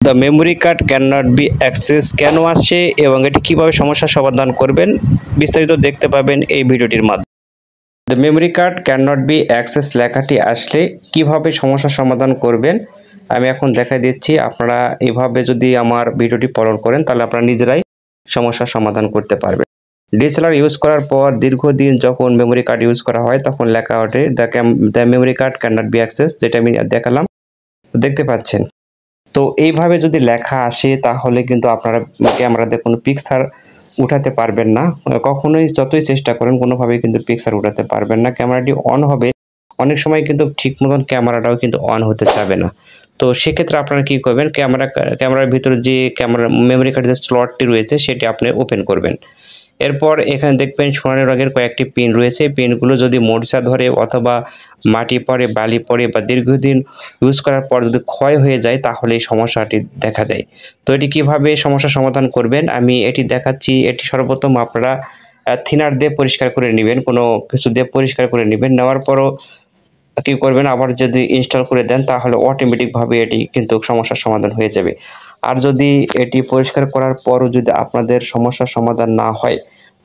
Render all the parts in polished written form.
The memory card can not be access কেন আসছে এবং এটি কীভাবে সমস্যার সমাধান করবেন বিস্তারিত দেখতে পাবেন এই ভিডিওটির মাধ্যমে। The memory card can not be access লেখাটি আসলে কিভাবে সমস্যার সমাধান করবেন আমি এখন দেখাই দিচ্ছি। আপনারা এভাবে যদি আমার ভিডিওটি ফলো করেন তাহলে আপনারা নিজেরাই সমস্যার সমাধান করতে পারবেন। ডিএসএলআর ইউজ করার পর দীর্ঘদিন যখন মেমোরি কার্ড ইউজ করা হয় তখন লেখা ওঠে the memory card can not be access, যেটা আমি দেখালাম, দেখতে পাচ্ছেন। তো এইভাবে যদি লেখা আসে তাহলে কিন্তু আপনারা ক্যামেরাতে কোনো পিকচার উঠাতে পারবেন না, কখনোই যতই চেষ্টা করেন কোনোভাবেই কিন্তু পিকচার উঠাতে পারবেন না। ক্যামেরাটি অন হবে, অনেক সময় কিন্তু ঠিক মতন ক্যামেরাটাও কিন্তু অন হতে চাবে না। তো সেক্ষেত্রে আপনারা কী করবেন, ক্যামেরার ভিতরে যে মেমোরি কার্ডের যে স্লটটি রয়েছে সেটি আপনি ওপেন করবেন। এরপর এখানে দেখবেন সোনালী রঙের কয়েকটি পিন রয়েছে। পিনগুলো যদি মরিচা ধরে অথবা মাটি পড়ে, বালি পড়ে বা দীর্ঘদিন ইউজ করার পর যদি ক্ষয় হয়ে যায় তাহলে এই সমস্যাটি দেখা দেয়। তো এটি কীভাবে সমস্যার সমাধান করবেন আমি এটি দেখাচ্ছি। এটি সর্বপ্রথম আপনারা থিনার দিয়ে পরিষ্কার করে নেবেন, কোনো কিছু দিয়ে পরিষ্কার করে নেবেন। নেওয়ার পরও কী করবেন, আবার যদি ইনস্টল করে দেন তাহলে অটোমেটিকভাবে এটি কিন্তু সমস্যার সমাধান হয়ে যাবে। আর যদি এটি পরিষ্কার করার পরও যদি আপনাদের সমস্যার সমাধান না হয়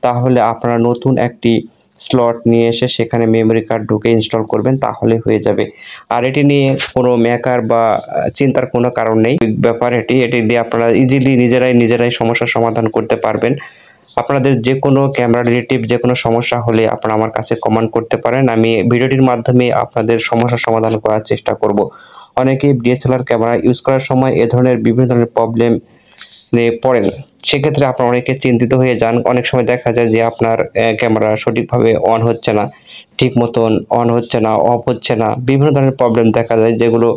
তাহলে আপনারা নতুন একটি স্লট নিয়ে এসে সেখানে মেমোরি কার্ড ঢুকে ইনস্টল করবেন, তাহলে হয়ে যাবে। আর এটি নিয়ে কোনো মেকার বা চিন্তার কোনো কারণ নেই ব্যাপার। এটি দিয়ে আপনারা ইজিলি নিজেরাই সমস্যার সমাধান করতে পারবেন। আপনাদের যে কোনো ক্যামেরা রিলেটিভ যে কোনো সমস্যা হলে আপনারা আমার কাছে কমেন্ট করতে পারেন, আমি ভিডিওটির মাধ্যমে আপনাদের সমস্যার সমাধান করার চেষ্টা করব। অনেকেই ডিএসএলআর ক্যামেরা ইউজ করার সময় এ ধরনের বিভিন্ন ধরনের প্রবলেম নিয়ে পড়েন, সেক্ষেত্রে আপনারা অনেকে চিন্তিত হয়ে যান। অনেক সময় দেখা যায় যে আপনার ক্যামেরা সঠিকভাবে অন হচ্ছে না, ঠিক মতন অন হচ্ছে না, অফ হচ্ছে না, বিভিন্ন ধরনের প্রবলেম দেখা যায় যেগুলো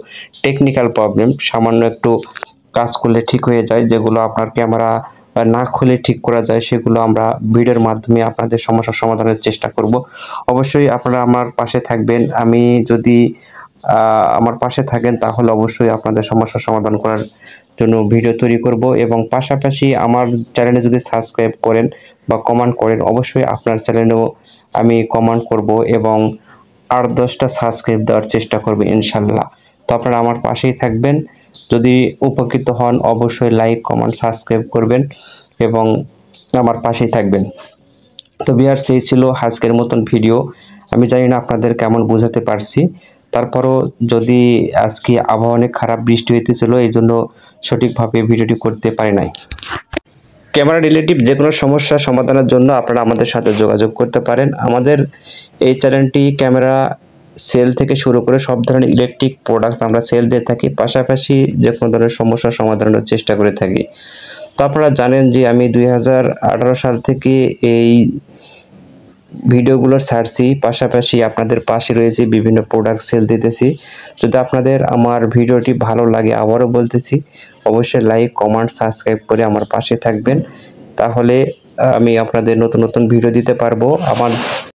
টেকনিক্যাল প্রবলেম। সামান্য একটু কাজ করলে ঠিক হয়ে যায়, যেগুলো আপনার ক্যামেরা না খুলে ঠিক করা যায়, সেগুলো আমরা ভিডিওর মাধ্যমে আপনাদের সমস্যার সমাধানের চেষ্টা করব। অবশ্যই আপনারা আমার পাশে থাকবেন। আমি যদি আমার পাশে থাকেন তাহলে অবশ্যই আপনাদের সমস্যার সমাধান করার জন্য ভিডিও তৈরি করব এবং পাশাপাশি আমার চ্যানেলে যদি সাবস্ক্রাইব করেন বা কমেন্ট করেন অবশ্যই আপনার চ্যানেলেও আমি কমেন্ট করব এবং 8-10টা সাবস্ক্রাইব দেওয়ার চেষ্টা করব ইনশাল্লাহ। তো আপনারা আমার পাশেই থাকবেন। যদি উপকৃত হন অবশ্যই লাইক, কমেন্ট, সাবস্ক্রাইব করবেন এবং আমার পাশেই থাকবেন। তো ভিউয়ার্স, এই ছিল আজকের মতন ভিডিও। আমি জানি না আপনাদের কেমন বোঝাতে পারছি, তারপরও যদি আজকে আবহাওয়া অনেক খারাপ, বৃষ্টি হইতেছিল, এই জন্য সঠিকভাবে ভিডিওটি করতে পারি নাই। ক্যামেরা রিলেটিভ যে কোনো সমস্যা সমাধানের জন্য আপনারা আমাদের সাথে যোগাযোগ করতে পারেন। আমাদের এই চ্যানেলটি ক্যামেরা সেল থেকে শুরু করে সব ধরনের ইলেকট্রিক প্রোডাক্টস আমরা সেল দিয়ে থাকি, পাশাপাশি যে কোনো ধরনের সমস্যার সমাধানের চেষ্টা করে থাকি। তো আপনারা জানেন যে আমি 2018 সাল থেকে এই ভিডিওগুলো ছাড়ছি, পাশাপাশি আপনাদের পাশে রয়েছে, বিভিন্ন প্রোডাক্ট সেল দিতেছি। যদি আপনাদের আমার ভিডিওটি ভালো লাগে, আবারও বলতেছি, অবশ্যই লাইক, কমেন্ট, সাবস্ক্রাইব করে আমার পাশে থাকবেন, তাহলে আমি আপনাদের নতুন নতুন ভিডিও দিতে পারবো। আমার